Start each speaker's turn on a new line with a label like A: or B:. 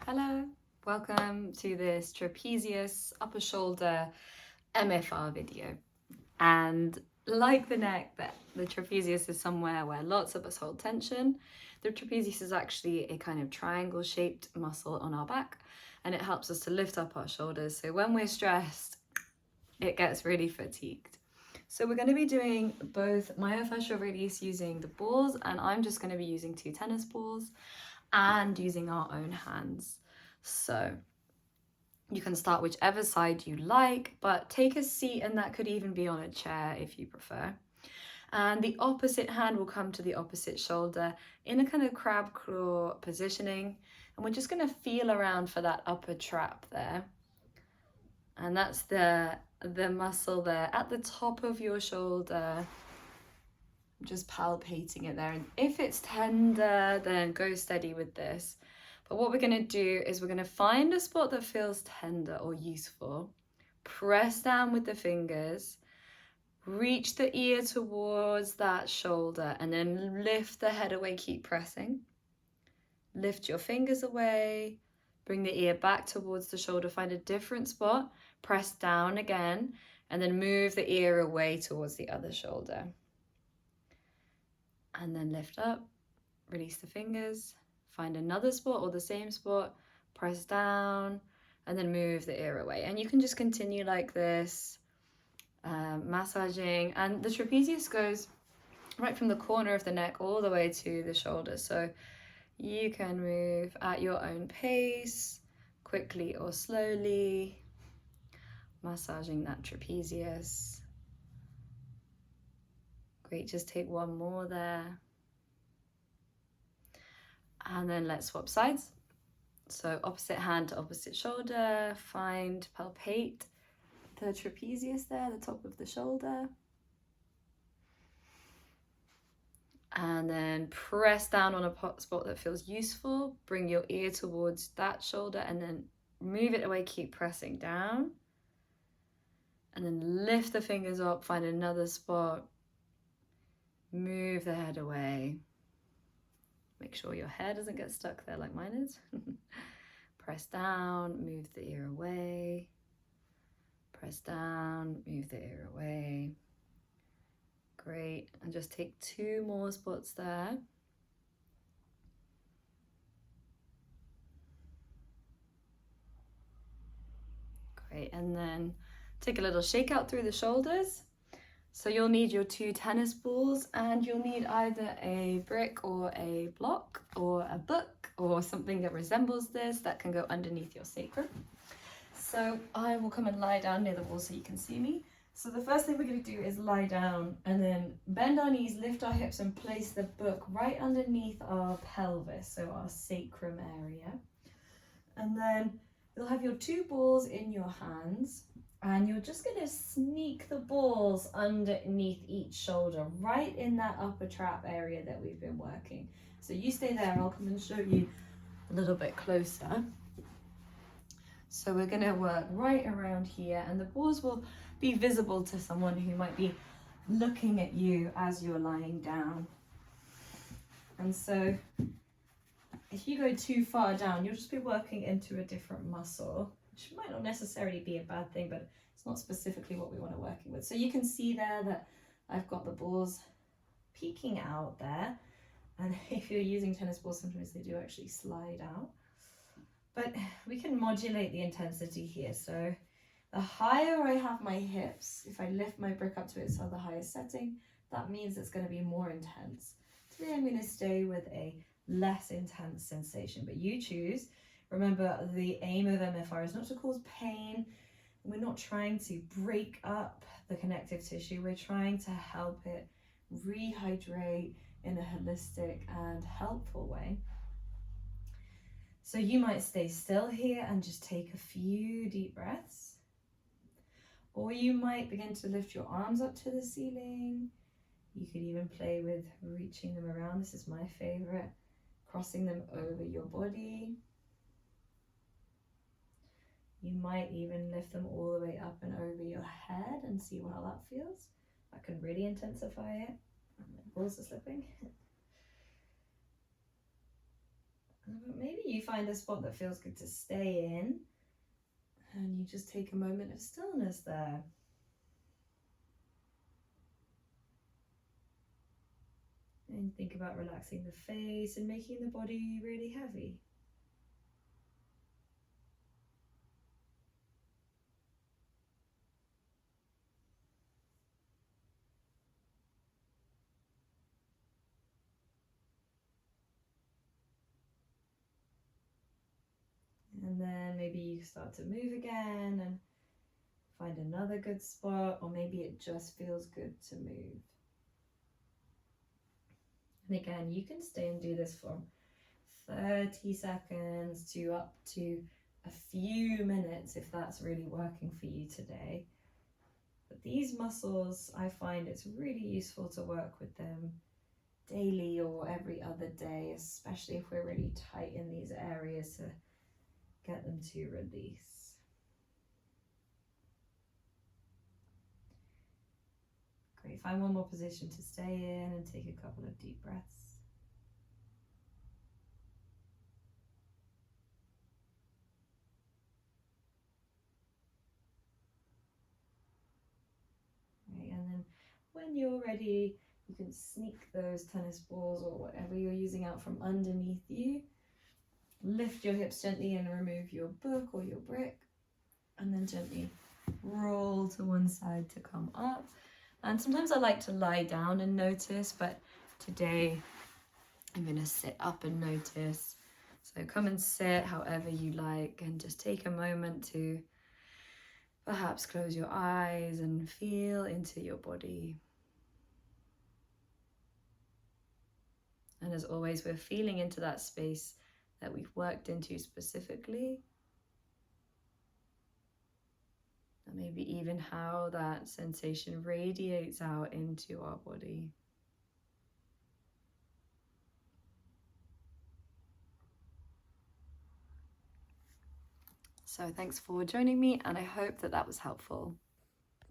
A: Hello, welcome to this trapezius upper shoulder MFR video. And like the neck, the trapezius is somewhere where lots of us hold tension. The trapezius is actually a kind of triangle shaped muscle on our back, and it helps us to lift up our shoulders. So when we're stressed, it gets really fatigued. So we're going to be doing both myofascial release using the balls, and I'm just going to be using 2 tennis balls and using our own hands. So you can start whichever side you like, but take a seat, and that could even be on a chair if you prefer. And the opposite hand will come to the opposite shoulder in a kind of crab claw positioning. And we're just going to feel around for that upper trap there. And that's the muscle there at the top of your shoulder. Just palpating it there. And if it's tender, then go steady with this. But what we're going to do is we're going to find a spot that feels tender or useful. Press down with the fingers. Reach the ear towards that shoulder and then lift the head away. Keep pressing. Lift your fingers away. Bring the ear back towards the shoulder. Find a different spot. Press down again and then move the ear away towards the other shoulder. And then lift up. Release the fingers. Find another spot or the same spot, press down, and then move the ear away. And you can just continue like this, massaging. And the trapezius goes right from the corner of the neck all the way to the shoulder. So you can move at your own pace, quickly or slowly, massaging that trapezius. Great, just take one more there. And then let's swap sides. So opposite hand to opposite shoulder, palpate the trapezius there, the top of the shoulder. And then press down on a spot that feels useful. Bring your ear towards that shoulder and then move it away, keep pressing down. And then lift the fingers up, find another spot. Move the head away. Make sure your hair doesn't get stuck there like mine is. Press down, move the ear away. Press down, move the ear away. Great, and just take 2 more spots there. Great, and then take a little shake out through the shoulders. So you'll need your 2 tennis balls, and you'll need either a brick or a block or a book or something that resembles this that can go underneath your sacrum. So I will come and lie down near the wall so you can see me. So the first thing we're going to do is lie down and then bend our knees, lift our hips and place the book right underneath our pelvis, so our sacrum area. And then you'll have your 2 balls in your hands. And you're just going to sneak the balls underneath each shoulder, right in that upper trap area that we've been working. So you stay there, I'll come and show you a little bit closer. So we're going to work right around here, and the balls will be visible to someone who might be looking at you as you're lying down. And so if you go too far down, you'll just be working into a different muscle, which might not necessarily be a bad thing, but it's not specifically what we want to work with. So you can see there that I've got the balls peeking out there. And if you're using tennis balls, sometimes they do actually slide out. But we can modulate the intensity here. So the higher I have my hips, if I lift my brick up to its the highest setting, that means it's going to be more intense. Today I'm going to stay with a less intense sensation, but you choose. Remember, the aim of MFR is not to cause pain. We're not trying to break up the connective tissue. We're trying to help it rehydrate in a holistic and helpful way. So you might stay still here and just take a few deep breaths. Or you might begin to lift your arms up to the ceiling. You could even play with reaching them around. This is my favorite. Crossing them over your body. You might even lift them all the way up and over your head and see how that feels. That can really intensify it. My balls are slipping. But maybe you find a spot that feels good to stay in, and you just take a moment of stillness there. And think about relaxing the face and making the body really heavy. And then maybe you start to move again and find another good spot, or maybe it just feels good to move. And again, you can stay and do this for 30 seconds to up to a few minutes if that's really working for you today. But these muscles, I find it's really useful to work with them daily or every other day, especially if we're really tight in these areas, to get them to release. Great, find one more position to stay in and take a couple of deep breaths. Right, and then when you're ready, you can sneak those tennis balls or whatever you're using out from underneath you. Lift your hips gently and remove your book or your brick, and then gently roll to one side to come up. And sometimes I like to lie down and notice, but today I'm going to sit up and notice. So come and sit however you like, and just take a moment to perhaps close your eyes and feel into your body. And as always, we're feeling into that space that we've worked into specifically. And maybe even how that sensation radiates out into our body. So thanks for joining me, and I hope that that was helpful.